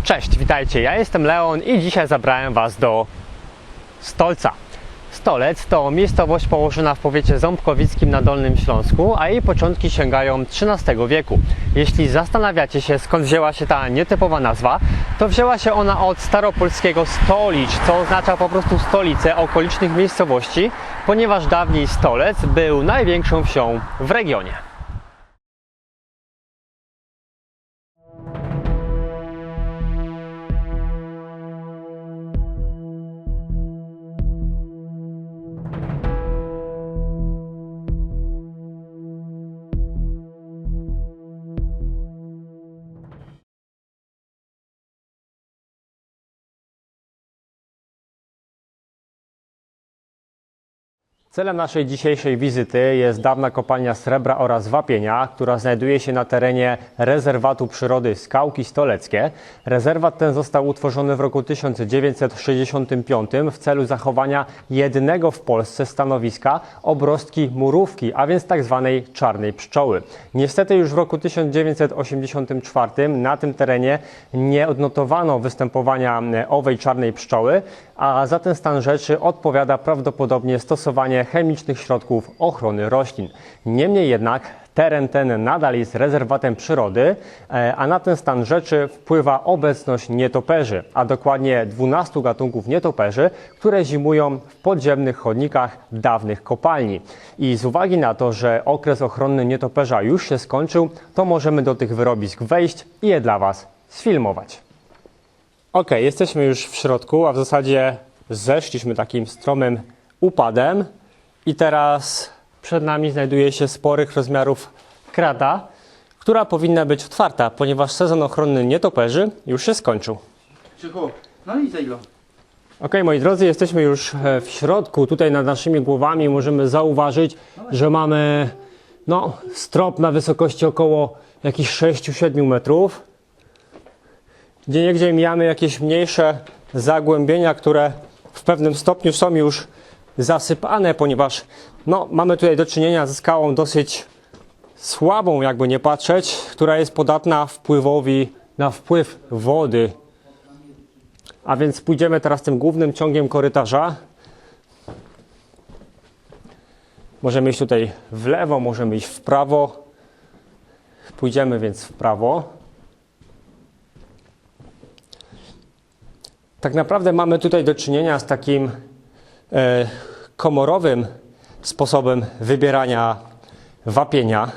Cześć, witajcie, ja jestem Leon i dzisiaj zabrałem Was do Stolca. Stolec to miejscowość położona w powiecie ząbkowickim na Dolnym Śląsku, a jej początki sięgają XIII wieku. Jeśli zastanawiacie się, skąd wzięła się ta nietypowa nazwa, to wzięła się ona od staropolskiego stolicz, co oznacza po prostu stolicę okolicznych miejscowości, ponieważ dawniej Stolec był największą wsią w regionie. Celem naszej dzisiejszej wizyty jest dawna kopalnia srebra oraz wapienia, która znajduje się na terenie rezerwatu przyrody Skałki Stoleckie. Rezerwat ten został utworzony w roku 1965 w celu zachowania jedynego w Polsce stanowiska obrostki murówki, a więc tak zwanej czarnej pszczoły. Niestety już w roku 1984 na tym terenie nie odnotowano występowania owej czarnej pszczoły, a za ten stan rzeczy odpowiada prawdopodobnie stosowanie chemicznych środków ochrony roślin. Niemniej jednak teren ten nadal jest rezerwatem przyrody, a na ten stan rzeczy wpływa obecność nietoperzy, a dokładnie 12 gatunków nietoperzy, które zimują w podziemnych chodnikach dawnych kopalni. I z uwagi na to, że okres ochronny nietoperza już się skończył, to możemy do tych wyrobisk wejść i je dla Was sfilmować. Ok, jesteśmy już w środku, a w zasadzie zeszliśmy takim stromym upadem i teraz przed nami znajduje się sporych rozmiarów krata, która powinna być otwarta, ponieważ sezon ochronny nietoperzy już się skończył. Krzychu, no i za ile? Ok, moi drodzy, jesteśmy już w środku. Tutaj nad naszymi głowami możemy zauważyć, że mamy strop na wysokości około jakichś 6-7 metrów. Gdzieniegdzie mijamy jakieś mniejsze zagłębienia, które w pewnym stopniu są już zasypane, ponieważ mamy tutaj do czynienia ze skałą dosyć słabą, jakby nie patrzeć, która jest podatna wpływowi na wpływ wody. A więc pójdziemy teraz tym głównym ciągiem korytarza. Możemy iść tutaj w lewo, możemy iść w prawo. Pójdziemy więc w prawo. Tak naprawdę mamy tutaj do czynienia z takim komorowym sposobem wybierania wapienia.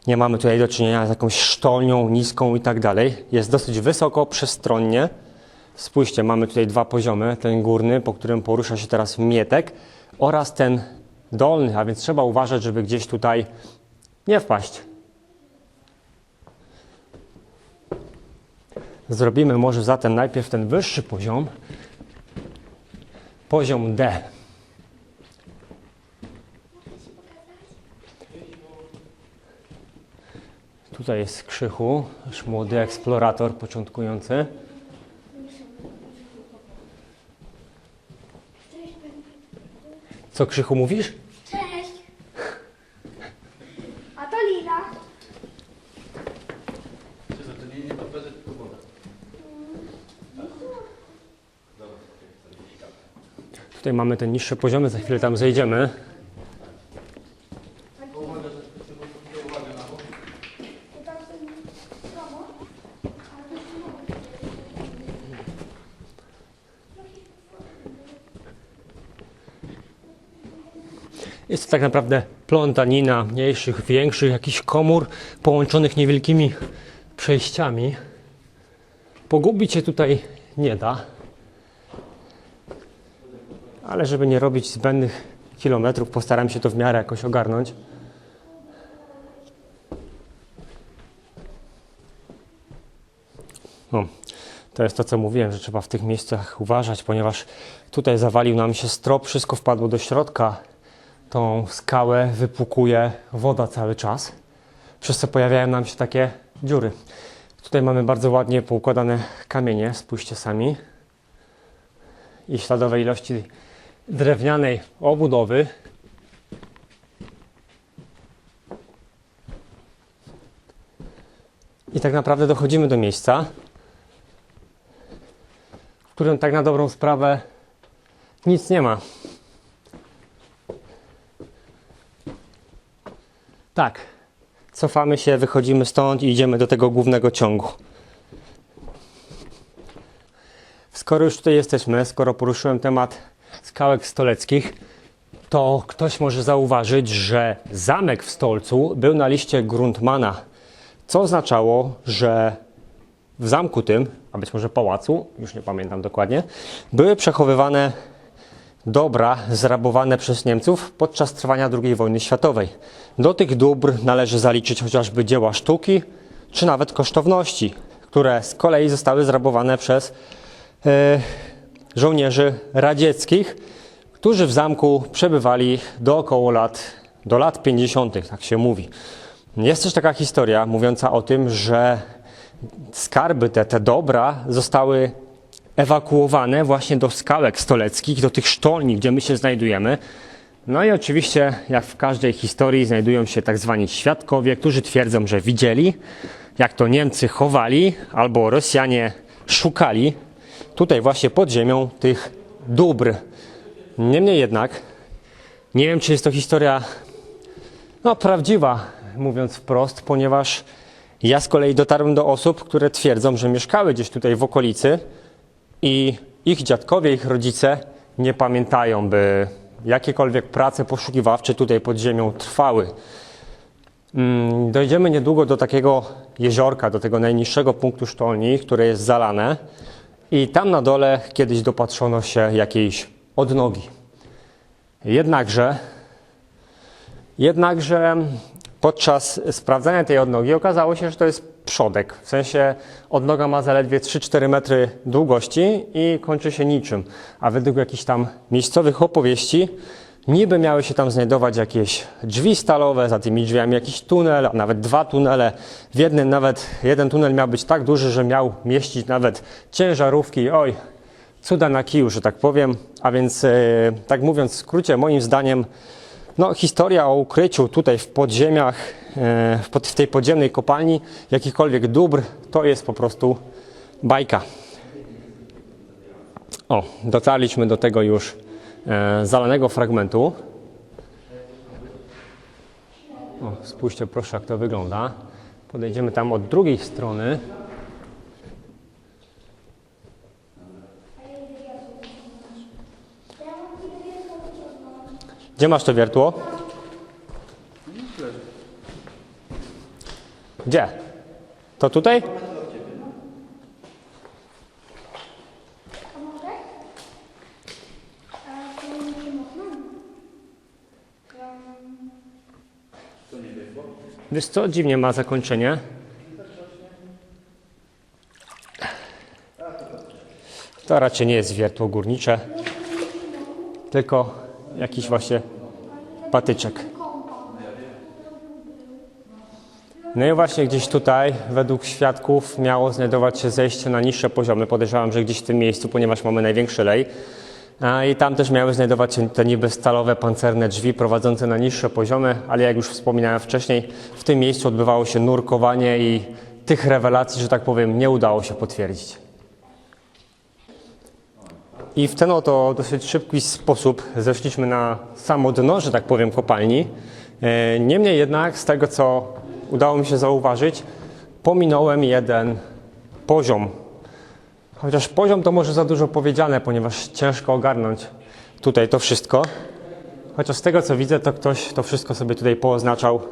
Nie mamy tutaj do czynienia z jakąś sztolnią niską i tak dalej. Jest dosyć wysoko, przestronnie. Spójrzcie, mamy tutaj dwa poziomy. Ten górny, po którym porusza się teraz mietek, oraz ten dolny, a więc trzeba uważać, żeby gdzieś tutaj nie wpaść. Zrobimy może zatem najpierw ten wyższy poziom, poziom D. Tutaj jest Krzychu, nasz młody eksplorator początkujący. Co, Krzychu, mówisz? Cześć! A to Lila. To nie toperzy, tylko woda. Tutaj mamy te niższe poziomy, za chwilę tam zejdziemy. Jest to tak naprawdę plątanina mniejszych, większych, jakichś komór połączonych niewielkimi przejściami. Pogubić się tutaj nie da. Ale żeby nie robić zbędnych kilometrów, postaram się to w miarę jakoś ogarnąć. To jest to, co mówiłem, że trzeba w tych miejscach uważać, ponieważ tutaj zawalił nam się strop, wszystko wpadło do środka. Tą skałę wypłukuje woda cały czas, przez co pojawiają nam się takie dziury. Tutaj mamy bardzo ładnie poukładane kamienie, spójrzcie sami. I śladowe ilości drewnianej obudowy. I tak naprawdę dochodzimy do miejsca, w którym tak na dobrą sprawę nic nie ma. Tak, cofamy się, wychodzimy stąd i idziemy do tego głównego ciągu. Skoro już tutaj jesteśmy, skoro poruszyłem temat skałek stoleckich, to ktoś może zauważyć, że zamek w Stolcu był na liście Grundmana, co oznaczało, że w zamku tym, a być może pałacu, już nie pamiętam dokładnie, były przechowywane dobra zrabowane przez Niemców podczas trwania II wojny światowej. Do tych dóbr należy zaliczyć chociażby dzieła sztuki, czy nawet kosztowności, które z kolei zostały zrabowane przez żołnierzy radzieckich, którzy w zamku przebywali do lat 50., tak się mówi. Jest też taka historia mówiąca o tym, że skarby te dobra zostały ewakuowane właśnie do skałek stoleckich, do tych sztolni, gdzie my się znajdujemy. No i oczywiście, jak w każdej historii, znajdują się tak zwani świadkowie, którzy twierdzą, że widzieli, jak to Niemcy chowali albo Rosjanie szukali tutaj właśnie pod ziemią tych dóbr. Niemniej jednak, nie wiem, czy jest to historia prawdziwa, mówiąc wprost, ponieważ ja z kolei dotarłem do osób, które twierdzą, że mieszkały gdzieś tutaj w okolicy i ich dziadkowie, ich rodzice nie pamiętają, by jakiekolwiek prace poszukiwawcze tutaj pod ziemią trwały. Dojdziemy niedługo do takiego jeziorka, do tego najniższego punktu sztolni, które jest zalane i tam na dole kiedyś dopatrzono się jakiejś odnogi. Jednakże podczas sprawdzania tej odnogi okazało się, że to jest przodek. W sensie odnoga ma zaledwie 3-4 metry długości i kończy się niczym. A według jakichś tam miejscowych opowieści niby miały się tam znajdować jakieś drzwi stalowe, za tymi drzwiami jakiś tunel, a nawet 2 tunele. W jednym nawet jeden tunel miał być tak duży, że miał mieścić nawet ciężarówki. Oj, cuda na kiju, że tak powiem. A więc, tak mówiąc w skrócie, moim zdaniem historia o ukryciu tutaj w podziemiach, w tej podziemnej kopalni jakichkolwiek dóbr, to jest po prostu bajka. O, dotarliśmy do tego już zalanego fragmentu. O, spójrzcie proszę, jak to wygląda. Podejdziemy tam od drugiej strony. Gdzie masz to wiertło? Gdzie? To tutaj? Wiesz co? Dziwnie ma zakończenie. To raczej nie jest wiertło górnicze, tylko jakiś właśnie patyczek. No i właśnie gdzieś tutaj, według świadków, miało znajdować się zejście na niższe poziomy. Podejrzewam, że gdzieś w tym miejscu, ponieważ mamy największy lej. I tam też miały znajdować się te niby stalowe, pancerne drzwi prowadzące na niższe poziomy, ale jak już wspominałem wcześniej, w tym miejscu odbywało się nurkowanie i tych rewelacji, że tak powiem, nie udało się potwierdzić. I w ten oto dosyć szybki sposób zeszliśmy na samo dno, że tak powiem, kopalni. Niemniej jednak, z tego co udało mi się zauważyć, pominąłem jeden poziom. Chociaż poziom to może za dużo powiedziane, ponieważ ciężko ogarnąć tutaj to wszystko. Chociaż z tego co widzę, to ktoś to wszystko sobie tutaj pooznaczał.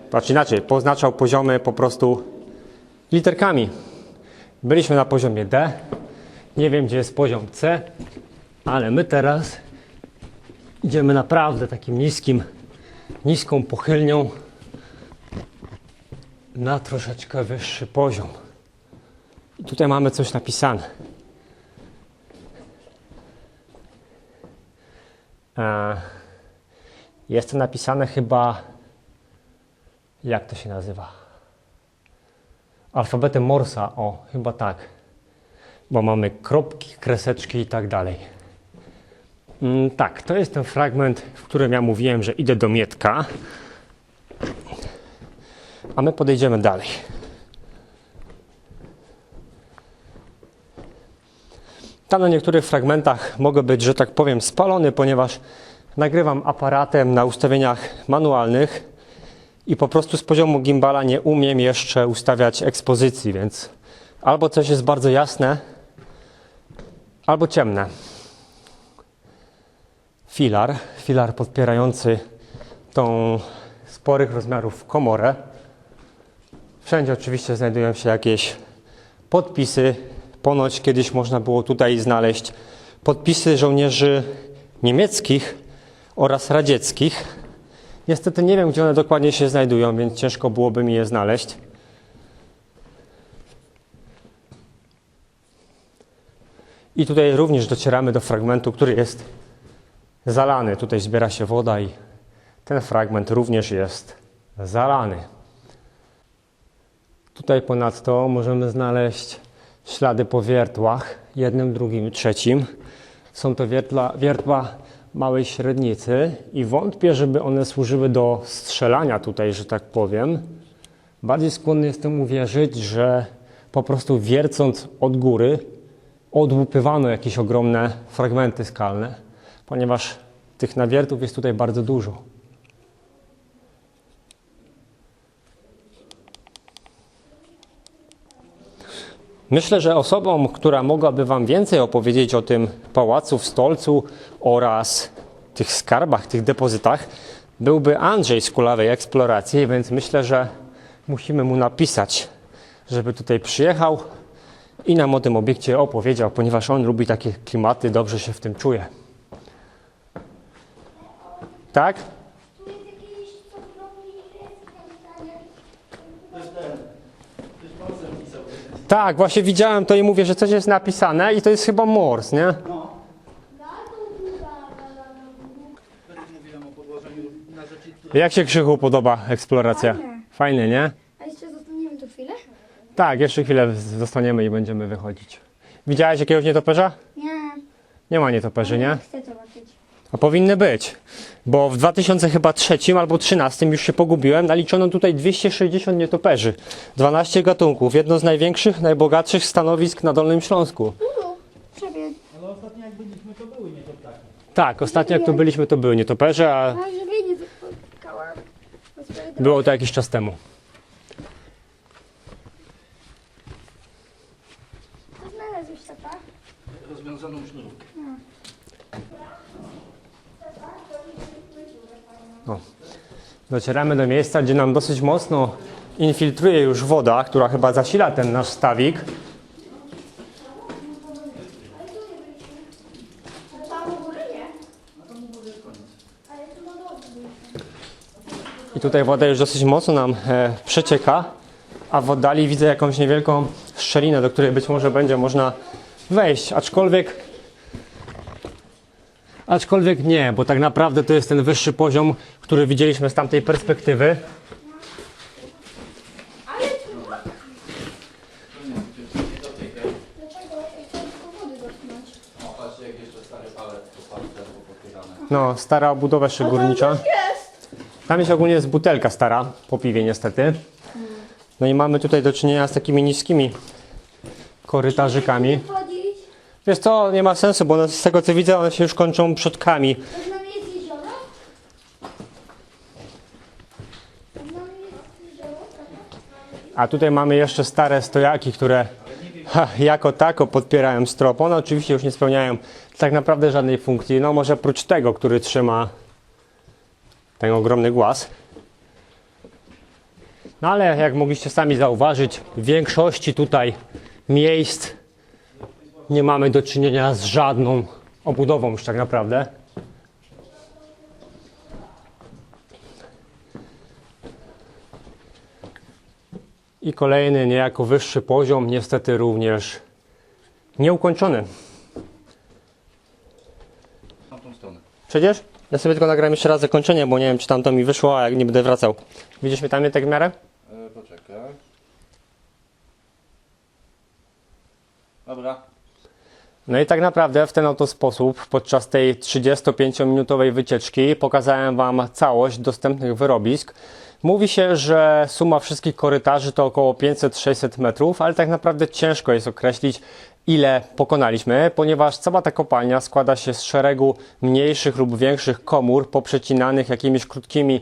Znaczy inaczej, pooznaczał poziomy po prostu literkami. Byliśmy na poziomie D. Nie wiem, gdzie jest poziom C, ale my teraz idziemy naprawdę takim niską pochylnią na troszeczkę wyższy poziom. I tutaj mamy coś napisane. Jest to napisane chyba, jak to się nazywa? Alfabetem Morsa, o, chyba tak. Bo mamy kropki, kreseczki i tak dalej. Tak, to jest ten fragment, w którym ja mówiłem, że idę do Mietka. A my podejdziemy dalej. Tam na niektórych fragmentach mogę być, że tak powiem, spalony, ponieważ nagrywam aparatem na ustawieniach manualnych i po prostu z poziomu gimbala nie umiem jeszcze ustawiać ekspozycji, więc albo coś jest bardzo jasne, albo ciemne. Filar podpierający tą sporych rozmiarów komorę. Wszędzie oczywiście znajdują się jakieś podpisy. Ponoć kiedyś można było tutaj znaleźć podpisy żołnierzy niemieckich oraz radzieckich. Niestety nie wiem, gdzie one dokładnie się znajdują, więc ciężko byłoby mi je znaleźć. I tutaj również docieramy do fragmentu, który jest zalany. Tutaj zbiera się woda i ten fragment również jest zalany. Tutaj ponadto możemy znaleźć ślady po wiertłach, jednym, drugim, trzecim. Są to wiertła małej średnicy i wątpię, żeby one służyły do strzelania tutaj, że tak powiem. Bardziej skłonny jestem uwierzyć, że po prostu wiercąc od góry odłupywano jakieś ogromne fragmenty skalne, ponieważ tych nawiertów jest tutaj bardzo dużo. Myślę, że osobą, która mogłaby Wam więcej opowiedzieć o tym pałacu w Stolcu oraz tych skarbach, tych depozytach, byłby Andrzej z Kulawej Eksploracji, więc myślę, że musimy mu napisać, żeby tutaj przyjechał i nam o tym obiekcie opowiedział, ponieważ on lubi takie klimaty, dobrze się w tym czuje. Tak? To jest Morse pisał. Tak, właśnie widziałem to i mówię, że coś jest napisane i to jest chyba Morse, nie? No. Mówiłem o podłożeniu na rzeczy, które... Jak się, Krzychu, podoba eksploracja? Fajne. Fajnie, nie? A jeszcze zostaniemy tu chwilę? Tak, jeszcze chwilę zostaniemy i będziemy wychodzić. Widziałeś jakiegoś nietoperza? Nie. Nie ma nietoperzy, nie? Chcę zobaczyć. A powinny być, bo w 2003 albo 2013 już się pogubiłem, naliczono tutaj 260 nietoperzy, 12 gatunków, jedno z największych, najbogatszych stanowisk na Dolnym Śląsku. Przebieg. Ale ostatnio jak byliśmy, to były nie to ptaki. Tak, ostatnio jak tu byliśmy, to były nietoperze, a A żeby nie spotkałam. było to jakiś czas temu. Co znalazłeś, tata? Rozwiązaną sznurówkę. Docieramy do miejsca, gdzie nam dosyć mocno infiltruje już woda, która chyba zasila ten nasz stawik. Tam u góry nie. I tutaj woda już dosyć mocno nam przecieka, a w oddali widzę jakąś niewielką szczelinę, do której być może będzie można wejść, aczkolwiek nie, bo tak naprawdę to jest ten wyższy poziom, który widzieliśmy z tamtej perspektywy. Dlaczego? Chcę tylko wody dotknąć. O, patrzcie jak jeszcze stary palet poparte albo podpierane. No, stara obudowa jeszcze górnicza. Jest! Tam jest ogólnie jest butelka stara, po piwie niestety. No i mamy tutaj do czynienia z takimi niskimi korytarzykami. Chodzić. Wiesz co, nie ma sensu, bo one, z tego co widzę, one się już kończą przodkami. To z nami jest jezioro? To z nami jest jezioro, tata? A tutaj mamy jeszcze stare stojaki, które jako tako podpierają strop. One oczywiście już nie spełniają tak naprawdę żadnej funkcji. No może prócz tego, który trzyma ten ogromny głaz. No ale jak mogliście sami zauważyć, w większości tutaj miejsc nie mamy do czynienia z żadną obudową już tak naprawdę. I kolejny niejako wyższy poziom, niestety również nieukończony. Na tą stronę. Przecież? Ja sobie tylko nagram jeszcze raz zakończenie, bo nie wiem, czy tam to mi wyszło, a jak nie będę wracał. Widzisz mnie tam nie tak w miarę? Poczekaj. Dobra. No i tak naprawdę w ten oto sposób podczas tej 35-minutowej wycieczki pokazałem Wam całość dostępnych wyrobisk. Mówi się, że suma wszystkich korytarzy to około 500-600 metrów, ale tak naprawdę ciężko jest określić, ile pokonaliśmy, ponieważ cała ta kopalnia składa się z szeregu mniejszych lub większych komór poprzecinanych jakimiś krótkimi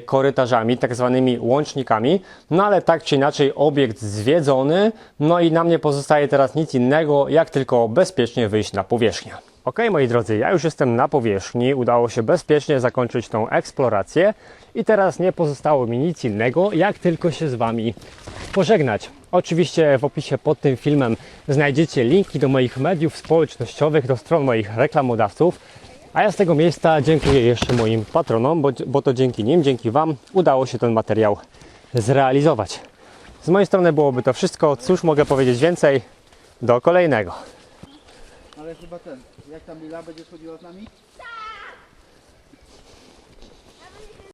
korytarzami, tak zwanymi łącznikami. No ale tak czy inaczej obiekt zwiedzony, no i nam nie pozostaje teraz nic innego, jak tylko bezpiecznie wyjść na powierzchnię. Ok, moi drodzy, ja już jestem na powierzchni, udało się bezpiecznie zakończyć tą eksplorację i teraz nie pozostało mi nic innego, jak tylko się z Wami pożegnać. Oczywiście w opisie pod tym filmem znajdziecie linki do moich mediów społecznościowych, do stron moich reklamodawców, a ja z tego miejsca dziękuję jeszcze moim patronom, bo to dzięki nim, dzięki Wam udało się ten materiał zrealizować. Z mojej strony byłoby to wszystko, cóż mogę powiedzieć więcej, do kolejnego. Ale chyba jak tam Lila będzie chodziła z nami?